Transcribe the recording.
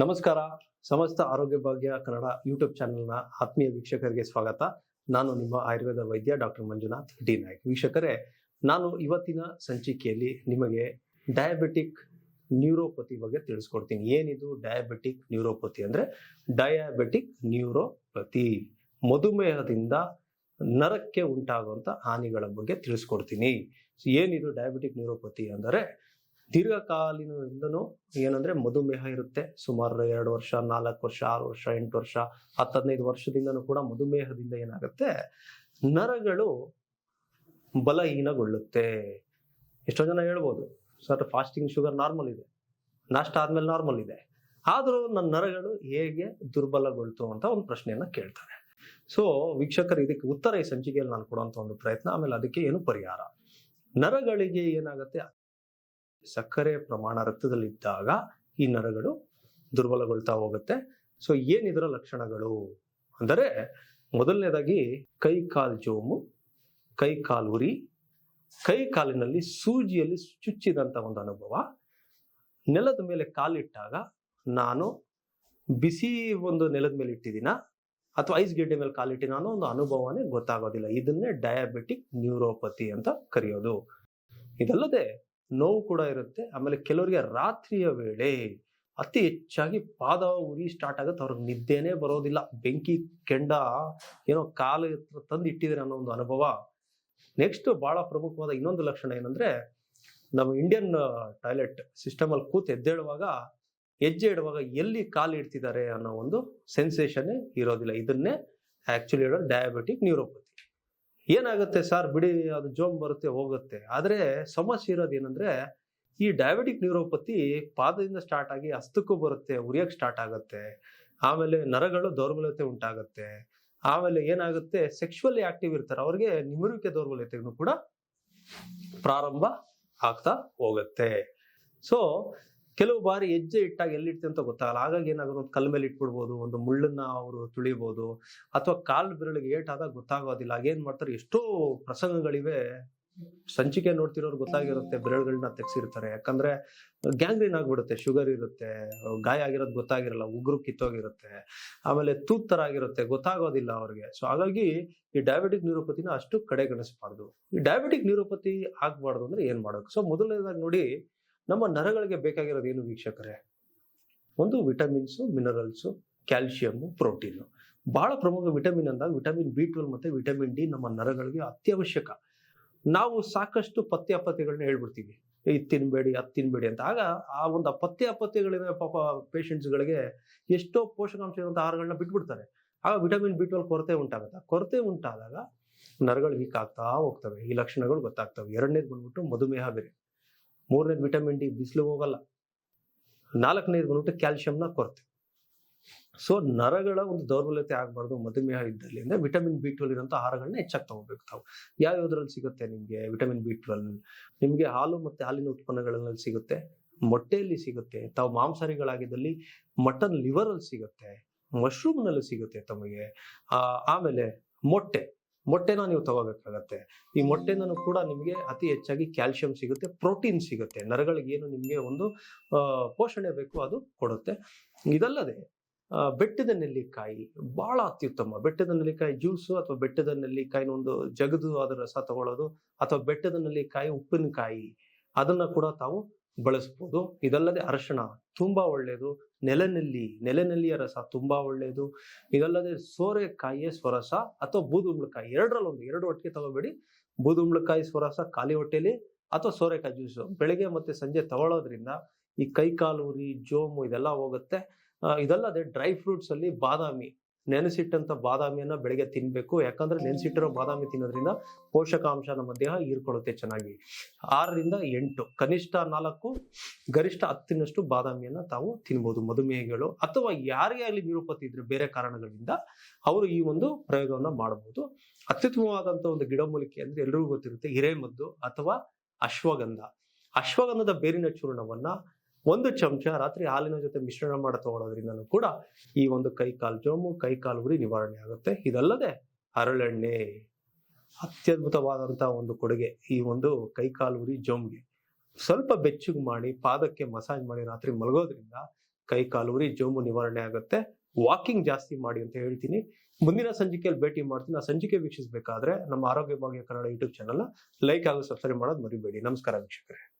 ನಮಸ್ಕಾರ. ಸಮಸ್ತ ಆರೋಗ್ಯ ಭಾಗ್ಯ ಕನ್ನಡ ಯೂಟ್ಯೂಬ್ ಚಾನೆಲ್ನ ಆತ್ಮೀಯ ವೀಕ್ಷಕರಿಗೆ ಸ್ವಾಗತ. ನಾನು ನಿಮ್ಮ ಆಯುರ್ವೇದ ವೈದ್ಯ ಡಾಕ್ಟರ್ ಮಂಜುನಾಥ್ ಡಿ ನಾಯ್ಕ್. ವೀಕ್ಷಕರೇ, ನಾನು ಇವತ್ತಿನ ಸಂಚಿಕೆಯಲ್ಲಿ ನಿಮಗೆ ಡಯಾಬಿಟಿಕ್ ನ್ಯೂರೋಪತಿ ಬಗ್ಗೆ ತಿಳಿಸ್ಕೊಡ್ತೀನಿ. ಏನಿದು ಡಯಾಬಿಟಿಕ್ ನ್ಯೂರೋಪತಿ ಅಂದ್ರೆ? ಡಯಾಬಿಟಿಕ್ ನ್ಯೂರೋಪತಿ ಮಧುಮೇಹದಿಂದ ನರಕ್ಕೆ ಉಂಟಾಗುವಂತ ಹಾನಿಗಳ ಬಗ್ಗೆ ತಿಳಿಸ್ಕೊಡ್ತೀನಿ. ಏನಿದು ಡಯಾಬಿಟಿಕ್ ನ್ಯೂರೋಪತಿ ಅಂದರೆ? ದೀರ್ಘಕಾಲೀನದಿಂದನೂ ಏನಂದ್ರೆ ಮಧುಮೇಹ ಇರುತ್ತೆ. ಸುಮಾರು 2 ವರ್ಷ, 4 ವರ್ಷ, 6 ವರ್ಷ, 8 ವರ್ಷ, 10-15 ವರ್ಷದಿಂದನೂ ಕೂಡ ಮಧುಮೇಹದಿಂದ ಏನಾಗುತ್ತೆ, ನರಗಳು ಬಲಹೀನಗೊಳ್ಳುತ್ತೆ. ಎಷ್ಟೋ ಜನ ಹೇಳ್ಬೋದು, ಸರ್ ಫಾಸ್ಟಿಂಗ್ ಶುಗರ್ ನಾರ್ಮಲ್ ಇದೆ, ನಾಷ್ಟ ಆದ್ಮೇಲೆ ನಾರ್ಮಲ್ ಇದೆ, ಆದ್ರೂ ನನ್ನ ನರಗಳು ಹೇಗೆ ದುರ್ಬಲಗೊಳ್ತು ಅಂತ ಒಂದು ಪ್ರಶ್ನೆಯನ್ನ ಕೇಳ್ತಾರೆ. ಸೊ ವೀಕ್ಷಕರು, ಇದಕ್ಕೆ ಉತ್ತರ ಈ ಸಂಚಿಕೆಯಲ್ಲಿ ನಾನು ಕೊಡುವಂತ ಒಂದು ಪ್ರಯತ್ನ, ಆಮೇಲೆ ಅದಕ್ಕೆ ಏನು ಪರಿಹಾರ. ನರಗಳಿಗೆ ಏನಾಗುತ್ತೆ, ಸಕ್ಕರೆ ಪ್ರಮಾಣ ರಕ್ತದಲ್ಲಿದ್ದಾಗ ಈ ನರಗಳು ದುರ್ಬಲಗೊಳ್ತಾ ಹೋಗುತ್ತೆ. ಸೊ ಏನಿದರ ಲಕ್ಷಣಗಳು ಅಂದರೆ, ಮೊದಲನೇದಾಗಿ ಕೈ ಕಾಲು ಜೋಮು, ಕೈ ಕಾಲು ಉರಿ, ಕೈ ಕಾಲಿನಲ್ಲಿ ಸೂಜಿಯಲ್ಲಿ ಚುಚ್ಚಿದಂತ ಒಂದು ಅನುಭವ, ನೆಲದ ಮೇಲೆ ಕಾಲಿಟ್ಟಾಗ ನಾನು ಬಿಸಿ ಒಂದು ನೆಲದ ಮೇಲೆ ಇಟ್ಟಿದ್ದೀನ ಅಥವಾ ಐಸ್ ಗೆಡ್ಡೆ ಮೇಲೆ ಕಾಲಿಟ್ಟಿನ ಅನ್ನೋ ಒಂದು ಅನುಭವನೇ ಗೊತ್ತಾಗೋದಿಲ್ಲ. ಇದನ್ನೇ ಡಯಾಬಿಟಿಕ್ ನ್ಯೂರೋಪತಿ ಅಂತ ಕರೆಯೋದು. ಇದಲ್ಲದೆ ನೋವು ಕೂಡ ಇರುತ್ತೆ. ಆಮೇಲೆ ಕೆಲವರಿಗೆ ರಾತ್ರಿಯ ವೇಳೆ ಅತಿ ಹೆಚ್ಚಾಗಿ ಪಾದ ಉರಿ ಸ್ಟಾರ್ಟ್ ಆಗುತ್ತೆ, ಅವ್ರಿಗೆ ನಿದ್ದೆನೇ ಬರೋದಿಲ್ಲ. ಬೆಂಕಿ ಕೆಂಡ ಏನೋ ಕಾಲು ತಂದು ಇಟ್ಟಿದ್ರೆ ಅನ್ನೋ ಒಂದು ಅನುಭವ. ನೆಕ್ಸ್ಟ್ ಬಹಳ ಪ್ರಮುಖವಾದ ಇನ್ನೊಂದು ಲಕ್ಷಣ ಏನಂದ್ರೆ, ನಮ್ಮ ಇಂಡಿಯನ್ ಟಾಯ್ಲೆಟ್ ಸಿಸ್ಟಮ್ ಅಲ್ಲಿ ಕೂತ್ ಎದ್ದೇಳುವಾಗ, ಹೆಜ್ಜೆ ಇಡುವಾಗ ಎಲ್ಲಿ ಕಾಲು ಇಡ್ತಿದ್ದಾರೆ ಅನ್ನೋ ಒಂದು ಸೆನ್ಸೇಷನ್ ಇರೋದಿಲ್ಲ. ಇದನ್ನೇ ಆಕ್ಚುಲಿ ಹೇಳೋ ಡಯಾಬಿಟಿಕ್ ನ್ಯೂರೋಪತಿ. ಏನಾಗುತ್ತೆ ಸರ್, ಬಿಡಿ ಅದು ಜೋಮ್ ಬರುತ್ತೆ ಹೋಗುತ್ತೆ. ಆದ್ರೆ ಸಮಸ್ಯೆ ಇರೋದು ಏನಂದ್ರೆ, ಈ ಡಯಾಬಿಟಿಕ್ ನ್ಯೂರೋಪತಿ ಪಾದದಿಂದ ಸ್ಟಾರ್ಟ್ ಆಗಿ ಹಸ್ತಕ್ಕೂ ಬರುತ್ತೆ, ಉರಿಯಕ್ಕೆ ಸ್ಟಾರ್ಟ್ ಆಗುತ್ತೆ, ಆಮೇಲೆ ನರಗಳು ದೌರ್ಬಲ್ಯತೆ ಉಂಟಾಗುತ್ತೆ. ಆಮೇಲೆ ಏನಾಗುತ್ತೆ, ಸೆಕ್ಸುವಲಿ ಆಕ್ಟಿವ್ ಇರ್ತಾರೆ, ಅವ್ರಿಗೆ ನಿಮಿರುವಿಕೆ ದೌರ್ಬಲ್ಯತೆಗೂ ಕೂಡ ಪ್ರಾರಂಭ ಆಗ್ತಾ ಹೋಗುತ್ತೆ. ಸೊ ಕೆಲವು ಬಾರಿ ಹೆಜ್ಜೆ ಇಟ್ಟಾಗ ಎಲ್ಲಿಡ್ತೀವಿ ಅಂತ ಗೊತ್ತಾಗಲ್ಲ. ಹಾಗಾಗಿ ಏನಾಗೋದು, ಒಂದು ಕಲ್ ಮೇಲೆ ಇಟ್ಬಿಡ್ಬೋದು, ಒಂದು ಮುಳ್ಳನ್ನ ಅವರು ತುಳಿಬಹುದು, ಅಥವಾ ಕಾಲು ಬೆರಳಿಗೆ ಏಟಾದಾಗ ಗೊತ್ತಾಗೋದಿಲ್ಲ. ಆಗೇನ್ ಮಾಡ್ತಾರೆ, ಎಷ್ಟೋ ಪ್ರಸಂಗಗಳಿವೆ, ಸಂಚಿಕೆ ನೋಡ್ತಿರೋರು ಗೊತ್ತಾಗಿರುತ್ತೆ, ಬೆರಳುಗಳನ್ನ ತೆಗ್ಸಿರ್ತಾರೆ. ಯಾಕಂದ್ರೆ ಗ್ಯಾಂಗ್ರೀನ್ ಆಗ್ಬಿಡುತ್ತೆ, ಶುಗರ್ ಇರುತ್ತೆ, ಗಾಯ ಆಗಿರೋದು ಗೊತ್ತಾಗಿರಲ್ಲ, ಉಗುರು ಕಿತ್ತೋಗಿರುತ್ತೆ, ಆಮೇಲೆ ತೂತ್ ತರ ಆಗಿರುತ್ತೆ, ಗೊತ್ತಾಗೋದಿಲ್ಲ ಅವ್ರಿಗೆ. ಸೊ ಹಾಗಾಗಿ ಈ ಡಯಾಬಿಟಿಕ್ ನ್ಯೂರೋಪತಿನ ಅಷ್ಟು ಕಡೆಗಣಿಸಬಾರ್ದು. ಈ ಡಯಾಬಿಟಿಕ್ ನ್ಯೂರೋಪತಿ ಆಗ್ಬಾರ್ದು ಅಂದ್ರೆ ಏನ್ ಮಾಡೋದು? ಸೊ ಮೊದಲನೇದಾಗಿ ನೋಡಿ, ನಮ್ಮ ನರಗಳಿಗೆ ಬೇಕಾಗಿರೋದು ಏನು ವೀಕ್ಷಕರೇ? ಒಂದು ವಿಟಮಿನ್ಸ್, ಮಿನರಲ್ಸ್, ಕ್ಯಾಲ್ಸಿಯಂ, ಪ್ರೋಟೀನ್. ಬಹಳ ಪ್ರಮುಖ ವಿಟಮಿನ್ ಅಂದಾಗ ವಿಟಮಿನ್ B12 ಮತ್ತೆ ವಿಟಮಿನ್ ಡಿ ನಮ್ಮ ನರಗಳಿಗೆ ಅತ್ಯವಶ್ಯಕ. ನಾವು ಸಾಕಷ್ಟು ಪಥ್ಯ ಅಪಥ್ಯಗಳನ್ನ ಹೇಳ್ಬಿಡ್ತೀವಿ, ಇದು ತಿನ್ಬೇಡಿ, ಅದು ತಿನ್ಬೇಡಿ ಅಂತ. ಆಗ ಆ ಒಂದು ಪಥ್ಯ ಅಪಥ್ಯಗಳಿಂದ ಪಾಪ ಪೇಷಂಟ್ಸ್ ಗಳಿಗೆ ಎಷ್ಟೋ ಪೋಷಕಾಂಶ ಇರುವಂತಹ ಆಹಾರಗಳನ್ನ ಬಿಟ್ಬಿಡ್ತಾರೆ. ಆಗ ವಿಟಮಿನ್ B12 ಕೊರತೆ ಉಂಟಾಗುತ್ತೆ. ಕೊರತೆ ಉಂಟಾದಾಗ ನರಗಳು ವೀಕ್ ಆಗ್ತಾ ಹೋಗ್ತವೆ. ಈ ಲಕ್ಷಣಗಳು ಗೊತ್ತಾಗ್ತವೆ. ಎರಡನೇದು ಬಂದ್ಬಿಟ್ಟು ಮಧುಮೇಹ ಬೇರೆ. ಮೂರನೇದು ವಿಟಮಿನ್ ಡಿ, ಬಿಸಿಲು ಹೋಗಲ್ಲ. ನಾಲ್ಕನೇದು ಬಂದ್ಬಿಟ್ಟು ಕ್ಯಾಲ್ಸಿಯಂನ ಕೊರತೆ. ಸೊ ನರಗಳ ಒಂದು ದೌರ್ಬಲ್ಯತೆ ಆಗಬಾರ್ದು ಮಧುಮೇಹ ಇದ್ದಲ್ಲಿ ಅಂದ್ರೆ ವಿಟಮಿನ್ B12 ಇರೋಂಥ ಆಹಾರಗಳನ್ನ ಹೆಚ್ಚಾಗಿ ತಗೋಬೇಕು. ತಾವು ಯಾವ್ಯಾವ್ದ್ರಲ್ಲಿ ಸಿಗುತ್ತೆ ನಿಮ್ಗೆ ವಿಟಮಿನ್ B12? ನಿಮ್ಗೆ ಹಾಲು ಮತ್ತೆ ಹಾಲಿನ ಉತ್ಪನ್ನಗಳಲ್ಲಿ ಸಿಗುತ್ತೆ, ಮೊಟ್ಟೆಯಲ್ಲಿ ಸಿಗುತ್ತೆ, ತಾವು ಮಾಂಸಾಹಾರಿಗಳಾಗಿದ್ದಲ್ಲಿ ಮಟನ್ ಲಿವರ್ ಅಲ್ಲಿ ಸಿಗುತ್ತೆ, ಮಶ್ರೂಮ್ ನಲ್ಲಿ ಸಿಗುತ್ತೆ ತಮಗೆ. ಆಮೇಲೆ ಮೊಟ್ಟೆನ ನೀವು ತಗೋಬೇಕಾಗತ್ತೆ. ಈ ಮೊಟ್ಟೆನೂ ಕೂಡ ನಿಮಗೆ ಅತಿ ಹೆಚ್ಚಾಗಿ ಕ್ಯಾಲ್ಸಿಯಂ ಸಿಗುತ್ತೆ, ಪ್ರೋಟೀನ್ ಸಿಗುತ್ತೆ. ನರಗಳಿಗೆ ಏನು ನಿಮ್ಗೆ ಒಂದು ಪೋಷಣೆ ಬೇಕು ಅದು ಕೊಡುತ್ತೆ. ಇದಲ್ಲದೆ ಬೆಟ್ಟದ ನೆಲ್ಲಿಕಾಯಿ ಬಹಳ ಅತ್ಯುತ್ತಮ. ಬೆಟ್ಟದ ನೆಲ್ಲಿಕಾಯಿ ಜ್ಯೂಸು ಅಥವಾ ಬೆಟ್ಟದ ನೆಲ್ಲಿಕಾಯಿನ ಒಂದು ಜಗದು ಅದರ ರಸ ತಗೊಳ್ಳೋದು, ಅಥವಾ ಬೆಟ್ಟದ ನೆಲ್ಲಿಕಾಯಿ ಉಪ್ಪಿನಕಾಯಿ ಅದನ್ನ ಕೂಡ ತಾವು ಬಳಸ್ಬೋದು. ಇದಲ್ಲದೆ ಅರಶಿಣ ತುಂಬಾ ಒಳ್ಳೆಯದು. ನೆಲೆನೆಲ್ಲಿಯ ರಸ ತುಂಬಾ ಒಳ್ಳೆಯದು. ಇದಲ್ಲದೆ ಸೋರೆಕಾಯಿಯ ಸ್ವರಸ ಅಥವಾ ಬೂದುಂಬಳಕಾಯಿ, ಎರಡು ಒಟ್ಟಿಗೆ ತಗೋಬೇಡಿ. ಬೂದುಂಬಳಕಾಯಿ ಸ್ವರಸ ಖಾಲಿ ಹೊಟ್ಟೆಲಿ ಅಥವಾ ಸೋರೆಕಾಯಿ ಜ್ಯೂಸು ಬೆಳಿಗ್ಗೆ ಮತ್ತೆ ಸಂಜೆ ತಗೊಳ್ಳೋದ್ರಿಂದ ಈ ಕೈ ಕಾಲು ಉರಿ, ಜೋಮು ಇದೆಲ್ಲ ಹೋಗುತ್ತೆ. ಇದಲ್ಲದೆ ಡ್ರೈ ಫ್ರೂಟ್ಸ್ ಅಲ್ಲಿ ಬಾದಾಮಿ, ನೆನೆಸಿಟ್ಟಂತ ಬಾದಾಮಿಯನ್ನ ಬೆಳಿಗ್ಗೆ ತಿನ್ಬೇಕು. ಯಾಕಂದ್ರೆ ನೆನೆಸಿಟ್ಟಿರೋ ಬಾದಾಮಿ ತಿನ್ನೋದ್ರಿಂದ ಪೋಷಕಾಂಶ ನಮ್ಮ ದೇಹ ಹೀರ್ಕೊಳ್ಳುತ್ತೆ ಚೆನ್ನಾಗಿ. 6ರಿಂದ 8, ಕನಿಷ್ಠ 4, ಗರಿಷ್ಠ 10ನಷ್ಟು ಬಾದಾಮಿಯನ್ನ ತಾವು ತಿನ್ಬಹುದು ಮಧುಮೇಹಿಗಳು. ಅಥವಾ ಯಾರೇ ಆಗಲಿ ನ್ಯೂರೋಪತಿ ಇದ್ರೆ ಬೇರೆ ಕಾರಣಗಳಿಂದ ಅವರು ಈ ಒಂದು ಪ್ರಯೋಗವನ್ನ ಮಾಡಬಹುದು. ಅತ್ಯುತ್ತಮವಾದಂತ ಒಂದು ಗಿಡಮೂಲಿಕೆ ಅಂದ್ರೆ ಎಲ್ರಿಗೂ ಗೊತ್ತಿರುತ್ತೆ, ಹಿರೇಮದ್ದು ಅಥವಾ ಅಶ್ವಗಂಧದ ಬೇರಿನ ಚೂರ್ಣವನ್ನ 1 ಚಮಚ ರಾತ್ರಿ ಹಾಲಿನ ಜೊತೆ ಮಿಶ್ರಣ ಮಾಡಿ ತಗೊಳ್ಳೋದ್ರಿಂದನೂ ಕೂಡ ಈ ಒಂದು ಕೈ ಕಾಲು ಜೋಮು, ಕೈ ಕಾಲು ಉರಿ ನಿವಾರಣೆ ಆಗುತ್ತೆ. ಇದಲ್ಲದೆ ಹರಳೆಣ್ಣೆ ಅತ್ಯದ್ಭುತವಾದಂತಹ ಒಂದು ಕೊಡುಗೆ ಈ ಒಂದು ಕೈ ಕಾಲು ಉರಿ ಜೋಮ್ಗೆ. ಸ್ವಲ್ಪ ಬೆಚ್ಚಗೆ ಮಾಡಿ ಪಾದಕ್ಕೆ ಮಸಾಜ್ ಮಾಡಿ ರಾತ್ರಿ ಮಲಗೋದ್ರಿಂದ ಕೈ ಕಾಲು ಉರಿ ಜೋಮು ನಿವಾರಣೆ ಆಗುತ್ತೆ. ವಾಕಿಂಗ್ ಜಾಸ್ತಿ ಮಾಡಿ ಅಂತ ಹೇಳ್ತೀನಿ. ಮುಂದಿನ ಸಂಚಿಕೆಯಲ್ಲಿ ಭೇಟಿ ಮಾಡ್ತೀನಿ. ಆ ಸಂಚಿಕೆ ವೀಕ್ಷಿಸಬೇಕಾದ್ರೆ ನಮ್ಮ ಆರೋಗ್ಯ ಭಾಗ್ಯ ಕನ್ನಡ ಯೂಟ್ಯೂಬ್ ಚಾನಲ್ ಲೈಕ್ ಹಾಗೂ ಸಬ್ಸ್ಕ್ರೈಬ್ ಮಾಡೋದು ಮರಿಬೇಡಿ. ನಮಸ್ಕಾರ ವೀಕ್ಷಕರೇ.